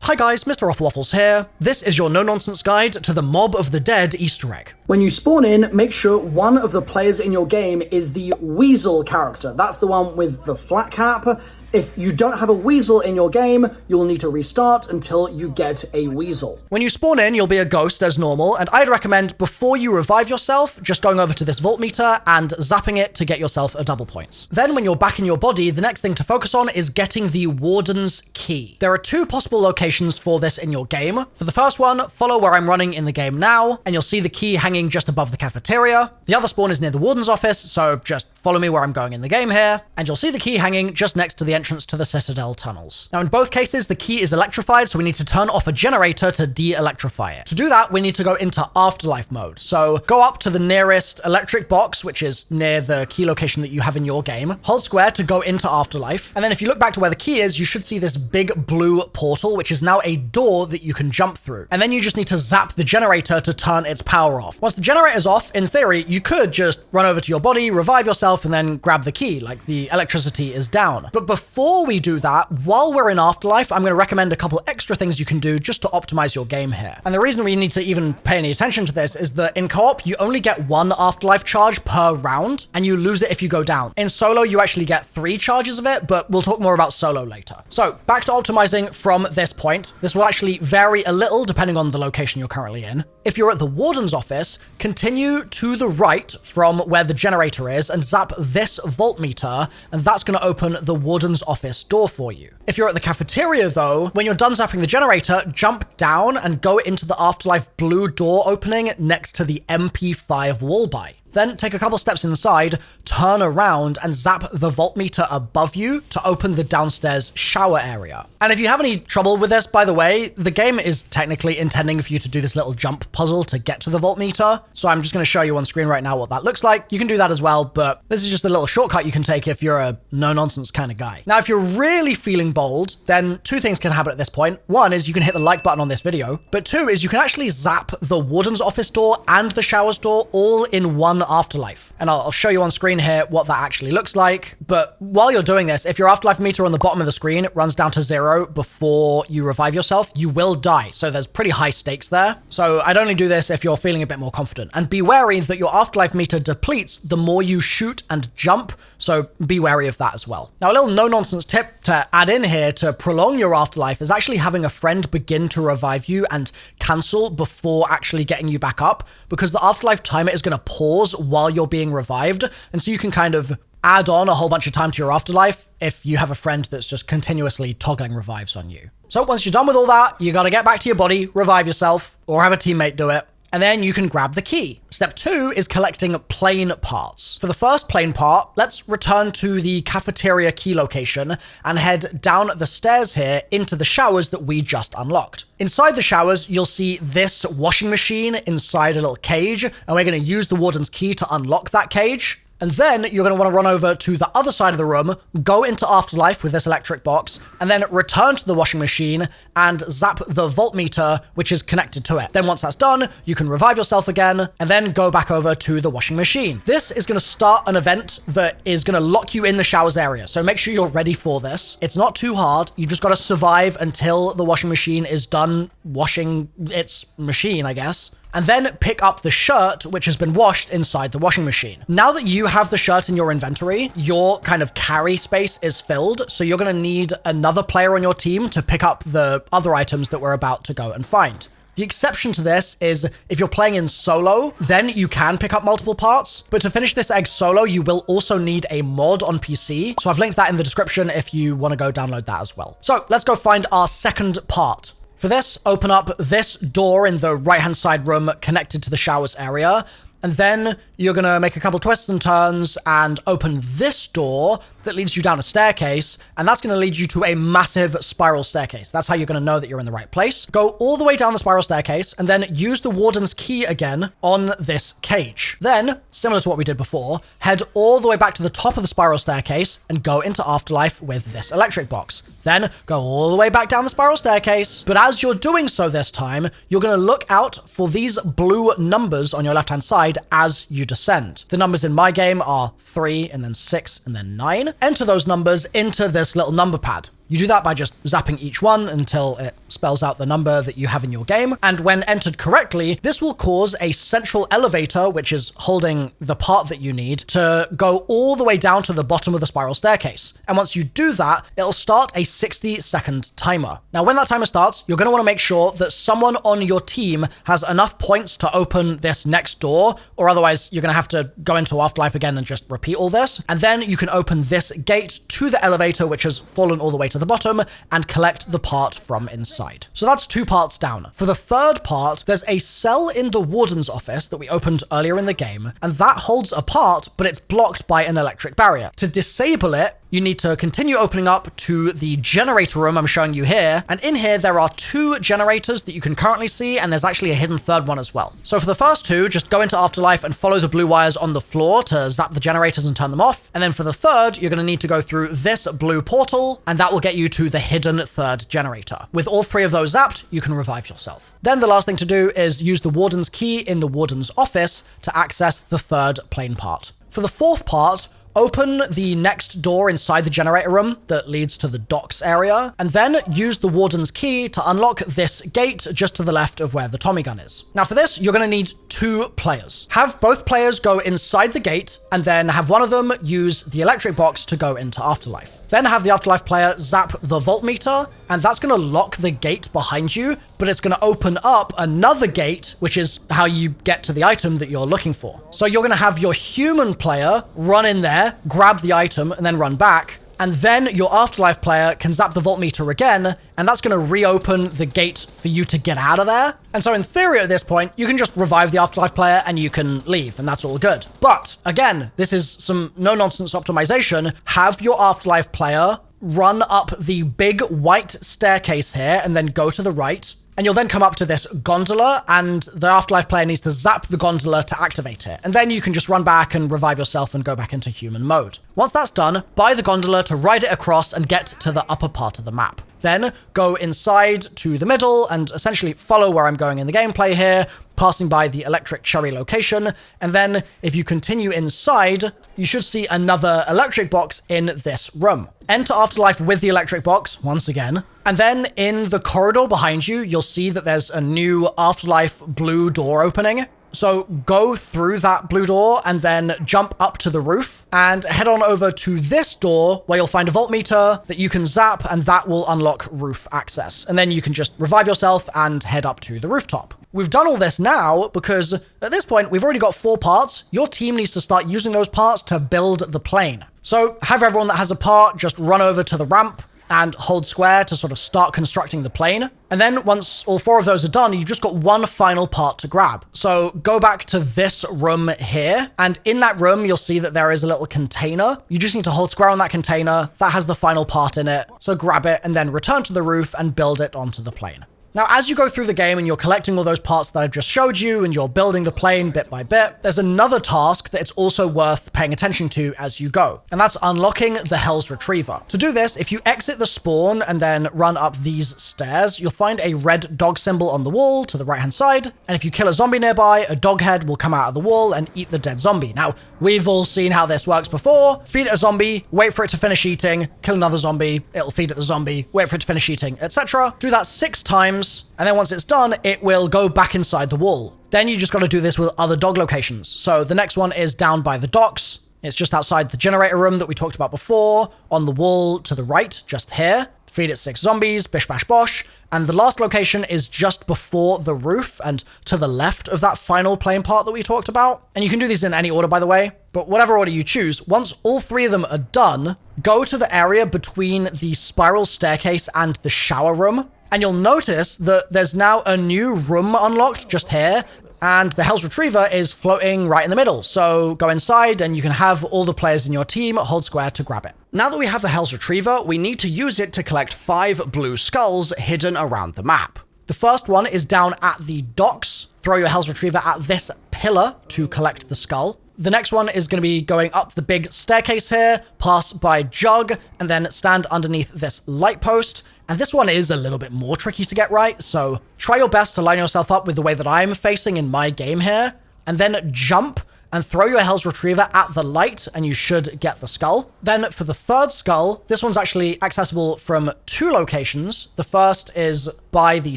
Hi guys, MrRoflWaffles here. This is your no-nonsense guide to the Mob of the Dead Easter egg. When you spawn in, make sure one of the players in your game is the Weasel character. That's the one with the flat cap. If you don't have a Weasel in your game, you'll need to restart until you get a Weasel. When you spawn in, you'll be a ghost as normal, and I'd recommend before you revive yourself, just going over to this vault meter and zapping it to get yourself a double points. Then when you're back in your body, the next thing to focus on is getting the Warden's key. There are two possible locations for this in your game. For the first one, follow where I'm running in the game now, and you'll see the key hanging just above the cafeteria. The other spawn is near the Warden's office, so just follow me where I'm going in the game here, and you'll see the key hanging just next to the entrance to the Citadel tunnels. Now in both cases, the key is electrified, so we need to turn off a generator to de-electrify it. To do that, we need to go into Afterlife mode. So go up to the nearest electric box, which is near the key location that you have in your game. Hold square to go into Afterlife. And then if you look back to where the key is, you should see this big blue portal, which is now a door that you can jump through. And then you just need to zap the generator to turn its power off. Once the generator is off, in theory, you could just run over to your body, revive yourself, and then grab the key, like the electricity is down. But before we do that, while we're in Afterlife, I'm going to recommend a couple extra things you can do just to optimize your game here. And the reason we need to even pay any attention to this is that in co-op, you only get one Afterlife charge per round, and you lose it if you go down. In solo, you actually get 3 charges of it, but we'll talk more about solo later. So back to optimizing from this point. This will actually vary a little depending on the location you're currently in. If you're at the Warden's office, continue to the right from where the generator is and zap this vault meter, and that's going to open the Warden's office door for you. If you're at the cafeteria though, when you're done zapping the generator, jump down and go into the Afterlife blue door opening next to the MP5 wall buy. Then take a couple steps inside, turn around and zap the vault meter above you to open the downstairs shower area. And if you have any trouble with this, by the way, the game is technically intending for you to do this little jump puzzle to get to the vault meter. So I'm just going to show you on screen right now what that looks like. You can do that as well, but this is just a little shortcut you can take if you're a no-nonsense kind of guy. Now, if you're really feeling bold, then 2 things can happen at this point. 1 is you can hit the like button on this video, but 2 is you can actually zap the Warden's office door and the shower's door all in one Afterlife. And I'll show you on screen here what that actually looks like. But while you're doing this, if your Afterlife meter on the bottom of the screen runs down to 0 before you revive yourself, you will die. So there's pretty high stakes there. So I'd only do this if you're feeling a bit more confident. And be wary that your Afterlife meter depletes the more you shoot and jump. So be wary of that as well. Now, a little no-nonsense tip to add in here to prolong your Afterlife is actually having a friend begin to revive you and cancel before actually getting you back up, because the Afterlife timer is going to pause while you're being revived. And so you can kind of add on a whole bunch of time to your Afterlife if you have a friend that's just continuously toggling revives on you. So once you're done with all that, you got to get back to your body, revive yourself, or have a teammate do it. And then you can grab the key. Step 2 is collecting plane parts. For the first plane part, let's return to the cafeteria key location and head down the stairs here into the showers that we just unlocked. Inside the showers, you'll see this washing machine inside a little cage, and we're going to use the Warden's key to unlock that cage. And then you're going to want to run over to the other side of the room, go into Afterlife with this electric box, and then return to the washing machine and zap the vault meter, which is connected to it. Then once that's done, you can revive yourself again, and then go back over to the washing machine. This is going to start an event that is going to lock you in the showers area, so make sure you're ready for this. It's not too hard. You just got to survive until the washing machine is done washing its machine, I guess. And then pick up the shirt, which has been washed inside the washing machine. Now that you have the shirt in your inventory, your kind of carry space is filled, so you're going to need another player on your team to pick up the other items that we're about to go and find. The exception to this is if you're playing in solo, then you can pick up multiple parts. But to finish this egg solo, you will also need a mod on PC. So I've linked that in the description if you want to go download that as well. So let's go find our second part. For this, open up this door in the right-hand side room connected to the showers area. And then you're going to make a couple twists and turns and open this door that leads you down a staircase. And that's going to lead you to a massive spiral staircase. That's how you're going to know that you're in the right place. Go all the way down the spiral staircase and then use the Warden's key again on this cage. Then, similar to what we did before, head all the way back to the top of the spiral staircase and go into Afterlife with this electric box. Then go all the way back down the spiral staircase. But as you're doing so this time, you're going to look out for these blue numbers on your left-hand side as you descend. The numbers in my game are 3 and then 6 and then 9. Enter those numbers into this little number pad. You do that by just zapping each one until it spells out the number that you have in your game. And when entered correctly, this will cause a central elevator, which is holding the part that you need, to go all the way down to the bottom of the spiral staircase. And once you do that, it'll start a 60-second timer. Now, when that timer starts, you're going to want to make sure that someone on your team has enough points to open this next door, or otherwise you're going to have to go into Afterlife again and just repeat all this. And then you can open this gate to the elevator, which has fallen all the way to the bottom, and collect the part from inside. So that's 2 parts down. For the third part, there's a cell in the Warden's office that we opened earlier in the game, and that holds a part, but it's blocked by an electric barrier. To disable it, you need to continue opening up to the generator room I'm showing you here. And in here, there are 2 generators that you can currently see, and there's actually a hidden third one as well. So for the first 2, just go into Afterlife and follow the blue wires on the floor to zap the generators and turn them off. And then for the third, you're going to need to go through this blue portal, and that will get you to the hidden third generator. With all 3 of those zapped, you can revive yourself. Then the last thing to do is use the Warden's key in the Warden's office to access the third plane part. For the fourth part, open the next door inside the generator room that leads to the docks area, and then use the Warden's key to unlock this gate just to the left of where the Tommy gun is. Now for this, you're going to need 2 players. Have both players go inside the gate, and then have one of them use the electric box to go into Afterlife. Then have the Afterlife player zap the voltmeter, and that's going to lock the gate behind you, but it's going to open up another gate, which is how you get to the item that you're looking for. So you're going to have your human player run in there, grab the item, and then run back. And then your Afterlife player can zap the voltmeter again, and that's going to reopen the gate for you to get out of there. And so in theory at this point, you can just revive the Afterlife player and you can leave, and that's all good. But again, this is some no-nonsense optimization. Have your Afterlife player run up the big white staircase here and then go to the right. And you'll then come up to this gondola, and the Afterlife player needs to zap the gondola to activate it. And then you can just run back and revive yourself and go back into human mode. Once that's done, buy the gondola to ride it across and get to the upper part of the map. Then go inside to the middle and essentially follow where I'm going in the gameplay here, passing by the electric cherry location. And then if you continue inside, you should see another electric box in this room. Enter Afterlife with the electric box once again. And then in the corridor behind you, you'll see that there's a new Afterlife blue door opening. So go through that blue door and then jump up to the roof and head on over to this door where you'll find a voltmeter that you can zap, and that will unlock roof access. And then you can just revive yourself and head up to the rooftop. We've done all this now because at this point, we've already got 4 parts. Your team needs to start using those parts to build the plane. So have everyone that has a part just run over to the ramp and hold square to sort of start constructing the plane. And then once all 4 of those are done, you've just got one final part to grab. So go back to this room here, and in that room, you'll see that there is a little container. You just need to hold square on that container. That has the final part in it. So grab it and then return to the roof and build it onto the plane. Now, as you go through the game and you're collecting all those parts that I've just showed you and you're building the plane bit by bit, there's another task that it's also worth paying attention to as you go, and that's unlocking the Hell's Retriever. To do this, if you exit the spawn and then run up these stairs, you'll find a red dog symbol on the wall to the right-hand side, and if you kill a zombie nearby, a dog head will come out of the wall and eat the dead zombie. Now, we've all seen how this works before. Feed it a zombie, wait for it to finish eating, kill another zombie, it'll feed it the zombie, wait for it to finish eating, etc. Do that 6 times, and then once it's done, it will go back inside the wall. Then you just got to do this with other dog locations. So the next one is down by the docks. It's just outside the generator room that we talked about before, on the wall to the right, just here. Feed it 6 zombies, bish bash bosh. And the last location is just before the roof and to the left of that final plane part that we talked about. And you can do these in any order, by the way, but whatever order you choose, once all 3 of them are done, go to the area between the spiral staircase and the shower room. And you'll notice that there's now a new room unlocked just here, and the Hell's Retriever is floating right in the middle. So go inside and you can have all the players in your team hold square to grab it. Now that we have the Hell's Retriever, we need to use it to collect 5 blue skulls hidden around the map. The first one is down at the docks. Throw your Hell's Retriever at this pillar to collect the skull. The next one is going to be going up the big staircase here, pass by Jug, and then stand underneath this light post. And this one is a little bit more tricky to get right, so try your best to line yourself up with the way that I'm facing in my game here, and then jump and throw your Hell's Retriever at the light and you should get the skull. Then for the third skull, this one's actually accessible from 2 locations. The first is by the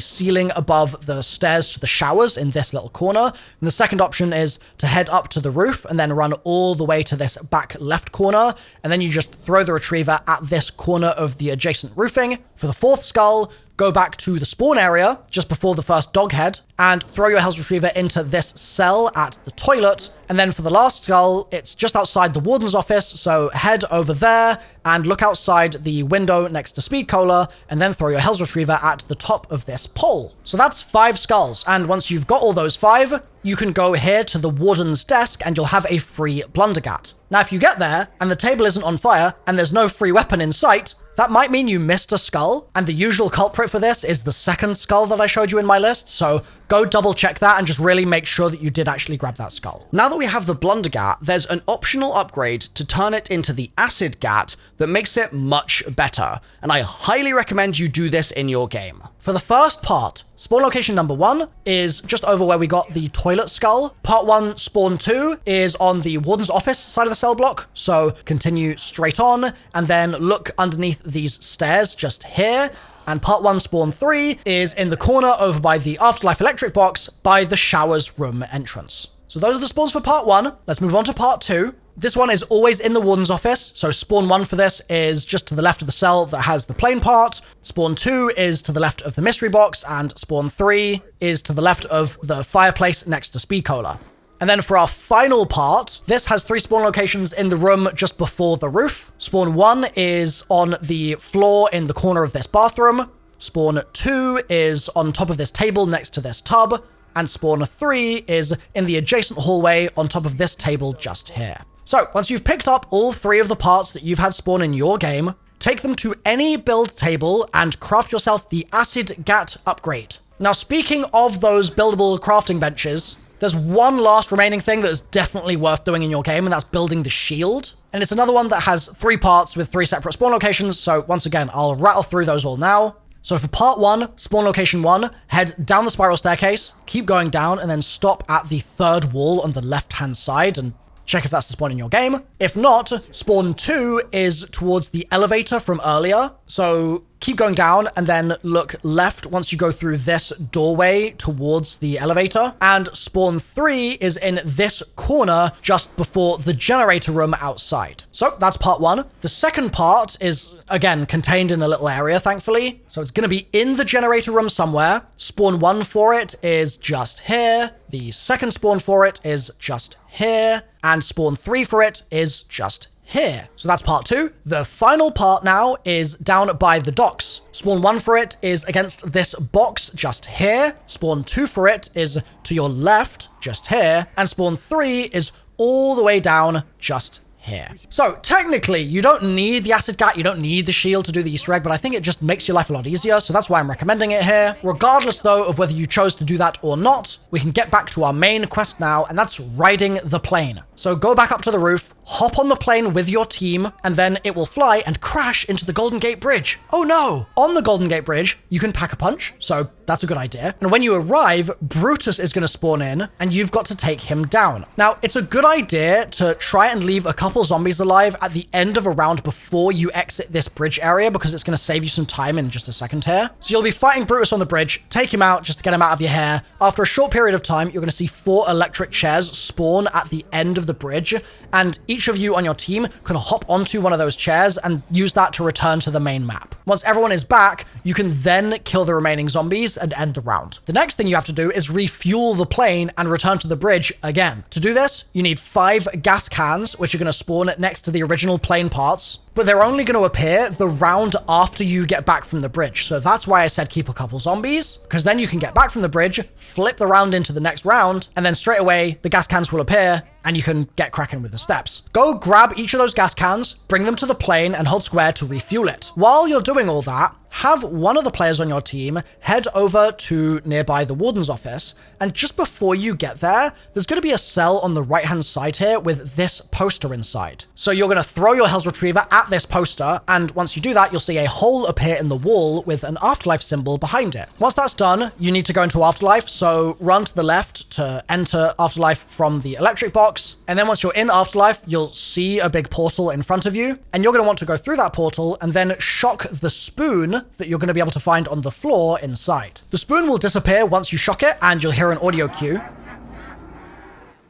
ceiling above the stairs to the showers in this little corner. And the second option is to head up to the roof and then run all the way to this back left corner. And then you just throw the retriever at this corner of the adjacent roofing. For the fourth skull, go back to the spawn area just before the first dog head and throw your Hell's Retriever into this cell at the toilet. And then for the last skull, it's just outside the Warden's office, so head over there and look outside the window next to Speed Cola, and then throw your Hell's Retriever at the top of this pole. So that's 5 skulls, and once you've got all those 5, you can go here to the Warden's desk and you'll have a free Blundergat. Now if you get there and the table isn't on fire and there's no free weapon in sight, that might mean you missed a skull, and the usual culprit for this is the second skull that I showed you in my list, so go double check that and just really make sure that you did actually grab that skull. Now that we have the Blundergat, there's an optional upgrade to turn it into the Acid Gat that makes it much better, and I highly recommend you do this in your game. For the first part, spawn location number 1 is just over where we got the toilet skull. Part 1, spawn 2 is on the Warden's office side of the cell block, so continue straight on and then look underneath these stairs just here. And part 1, spawn 3 is in the corner over by the Afterlife electric box by the showers room entrance. So those are the spawns for part 1. Let's move on to part 2. This one is always in the Warden's office, so spawn 1 for this is just to the left of the cell that has the plane part. Spawn 2 is to the left of the mystery box, and spawn 3 is to the left of the fireplace next to Speed Cola. And then for our final part, this has 3 spawn locations in the room just before the roof. Spawn 1 is on the floor in the corner of this bathroom. Spawn 2 is on top of this table next to this tub. And spawn 3 is in the adjacent hallway on top of this table just here. So once you've picked up all 3 of the parts that you've had spawn in your game, take them to any build table and craft yourself the Acid Gat upgrade. Now speaking of those buildable crafting benches, there's one last remaining thing that is definitely worth doing in your game, and that's building the shield. And it's another one that has 3 parts with 3 separate spawn locations, so once again, I'll rattle through those all now. So for part 1, spawn location 1, head down the spiral staircase, keep going down, and then stop at the 3rd wall on the left-hand side, and check if that's the spawn in your game. If not, spawn 2 is towards the elevator from earlier. So keep going down and then look left once you go through this doorway towards the elevator. And spawn 3 is in this corner just before the generator room outside. So that's part 1. The second part is, again, contained in a little area, thankfully. So it's going to be in the generator room somewhere. Spawn 1 for it is just here. The second spawn for it is just here. And spawn 3 for it is just here. So that's part 2. The final part now is down by the docks. Spawn 1 for it is against this box just here. Spawn 2 for it is to your left just here. And spawn 3 is all the way down just here. So technically you don't need the Acid Gat, you don't need the shield to do the Easter egg, but I think it just makes your life a lot easier, so that's why I'm recommending it here. Regardless though of whether you chose to do that or not, we can get back to our main quest now, and that's riding the plane. So go back up to the roof, hop on the plane with your team, and then it will fly and crash into the Golden Gate Bridge. Oh no! On the Golden Gate Bridge, you can pack a punch, so that's a good idea. And when you arrive, Brutus is going to spawn in, and you've got to take him down. Now, it's a good idea to try and leave a couple zombies alive at the end of a round before you exit this bridge area, because it's going to save you some time in just a second here. So you'll be fighting Brutus on the bridge, take him out just to get him out of your hair. After a short period of time, you're going to see 4 electric chairs spawn at the end of the bridge, and each of you on your team can hop onto one of those chairs and use that to return to the main map. Once everyone is back, you can then kill the remaining zombies and end the round. The next thing you have to do is refuel the plane and return to the bridge again. To do this, you need 5 gas cans, which are going to spawn next to the original plane parts, but they're only going to appear the round after you get back from the bridge. So that's why I said keep a couple zombies, because then you can get back from the bridge, flip the round into the next round, and then straight away the gas cans will appear and you can get cracking with the steps. Go grab each of those gas cans, bring them to the plane and hold square to refuel it. While you're doing all that, have one of the players on your team head over to nearby the Warden's office, and just before you get there, there's going to be a cell on the right-hand side here with this poster inside. So you're going to throw your Hell's Retriever at this poster, and once you do that, you'll see a hole appear in the wall with an Afterlife symbol behind it. Once that's done, you need to go into Afterlife, so run to the left to enter Afterlife from the electric box, and then once you're in Afterlife, you'll see a big portal in front of you, and you're going to want to go through that portal and then shock the spoon that you're going to be able to find on the floor inside. The spoon will disappear once you shock it, and you'll hear an audio cue.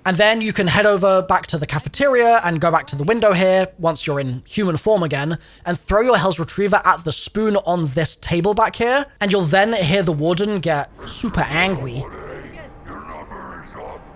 And then you can head over back to the cafeteria and go back to the window here once you're in human form again, and throw your Hell's Retriever at the spoon on this table back here, and you'll then hear the Warden get super angry.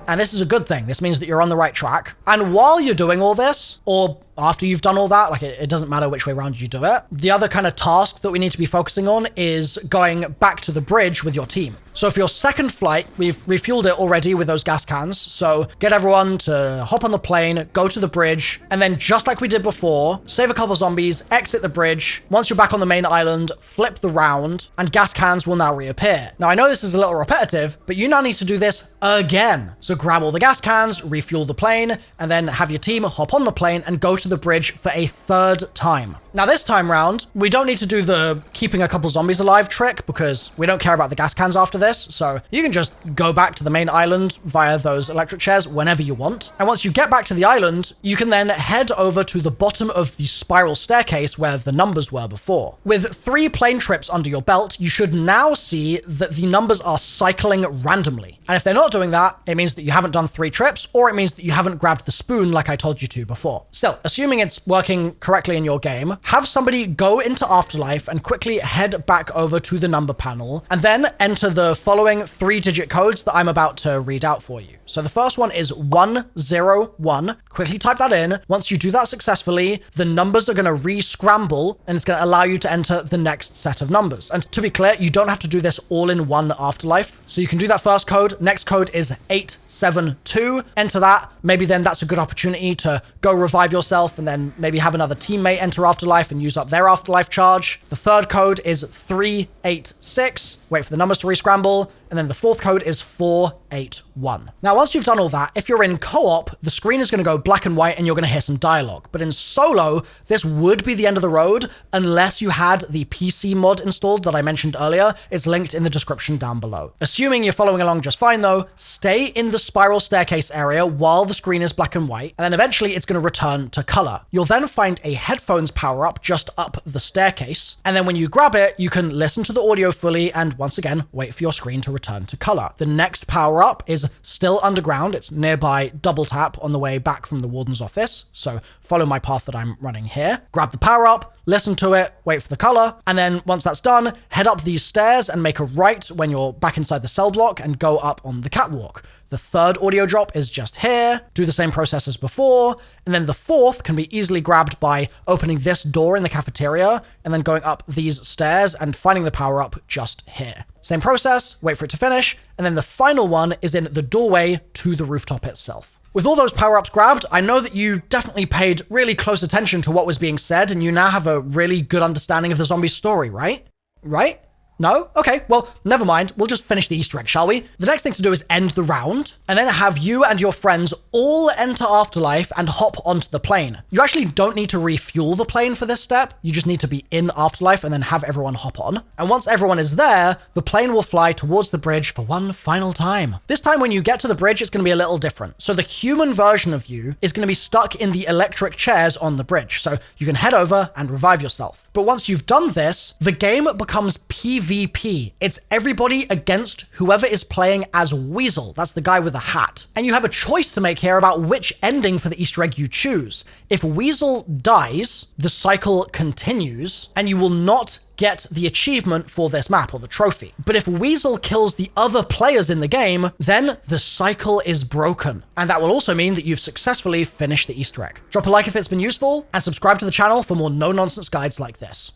And this is a good thing. This means that you're on the right track. And while you're doing all this, or after you've done all that, like it doesn't matter which way around you do it, the other kind of task that we need to be focusing on is going back to the bridge with your team. So for your second flight, we've refueled it already with those gas cans. So get everyone to hop on the plane, go to the bridge, and then just like we did before, save a couple zombies, exit the bridge. Once you're back on the main island, flip the round, and gas cans will now reappear. Now I know this is a little repetitive, but you now need to do this again. So grab all the gas cans, refuel the plane, and then have your team hop on the plane and go to the bridge for a third time. Now this time round, we don't need to do the keeping a couple zombies alive trick because we don't care about the gas cans after this, so you can just go back to the main island via those electric chairs whenever you want. And once you get back to the island, you can then head over to the bottom of the spiral staircase where the numbers were before. With 3 plane trips under your belt, you should now see that the numbers are cycling randomly. And if they're not doing that, it means that you haven't done 3 trips, or it means that you haven't grabbed the spoon like I told you to before. Still, assuming it's working correctly in your game, have somebody go into Afterlife and quickly head back over to the number panel, and then enter the following 3-digit codes that I'm about to read out for you. So the first one is 101. Quickly type that in. Once you do that successfully, the numbers are going to re-scramble, and it's going to allow you to enter the next set of numbers. And to be clear, you don't have to do this all in one Afterlife. So you can do that first code. Next code is 872. Enter that. Maybe then that's a good opportunity to go revive yourself and then maybe have another teammate enter Afterlife and use up their Afterlife charge. The third code is 386. Wait for the numbers to re-scramble. And then the fourth code is 481. Now, once you've done all that, if you're in co-op, the screen is going to go black and white and you're going to hear some dialogue. But in solo, this would be the end of the road unless you had the PC mod installed that I mentioned earlier. It's linked in the description down below. Assuming you're following along just fine though, stay in the spiral staircase area while the screen is black and white, and then eventually it's going to return to color. You'll then find a headphones power-up just up the staircase, and then when you grab it, you can listen to the audio fully and once again, wait for your screen to return to color. The next power-up is still underground. It's nearby double tap on the way back from the Warden's office. So follow my path that I'm running here. Grab the power-up, listen to it, wait for the color, and then once that's done, head up these stairs and make a right when you're back inside the cell block and go up on the catwalk. The third audio drop is just here. Do the same process as before. And then the fourth can be easily grabbed by opening this door in the cafeteria and then going up these stairs and finding the power up just here. Same process, wait for it to finish. And then the final one is in the doorway to the rooftop itself. With all those power-ups grabbed, I know that you definitely paid really close attention to what was being said and you now have a really good understanding of the zombie story, right? Right? No? Okay, well, never mind. We'll just finish the Easter egg, shall we? The next thing to do is end the round, and then have you and your friends all enter Afterlife and hop onto the plane. You actually don't need to refuel the plane for this step. You just need to be in Afterlife and then have everyone hop on. And once everyone is there, the plane will fly towards the bridge for one final time. This time when you get to the bridge, it's going to be a little different. So the human version of you is going to be stuck in the electric chairs on the bridge. So you can head over and revive yourself. But once you've done this, the game becomes PvP. It's everybody against whoever is playing as Weasel. That's the guy with the hat. And you have a choice to make here about which ending for the Easter egg you choose. If Weasel dies, the cycle continues, and you will not get the achievement for this map or the trophy. But if Weasel kills the other players in the game, then the cycle is broken. And that will also mean that you've successfully finished the Easter egg. Drop a like if it's been useful, and subscribe to the channel for more no-nonsense guides like this.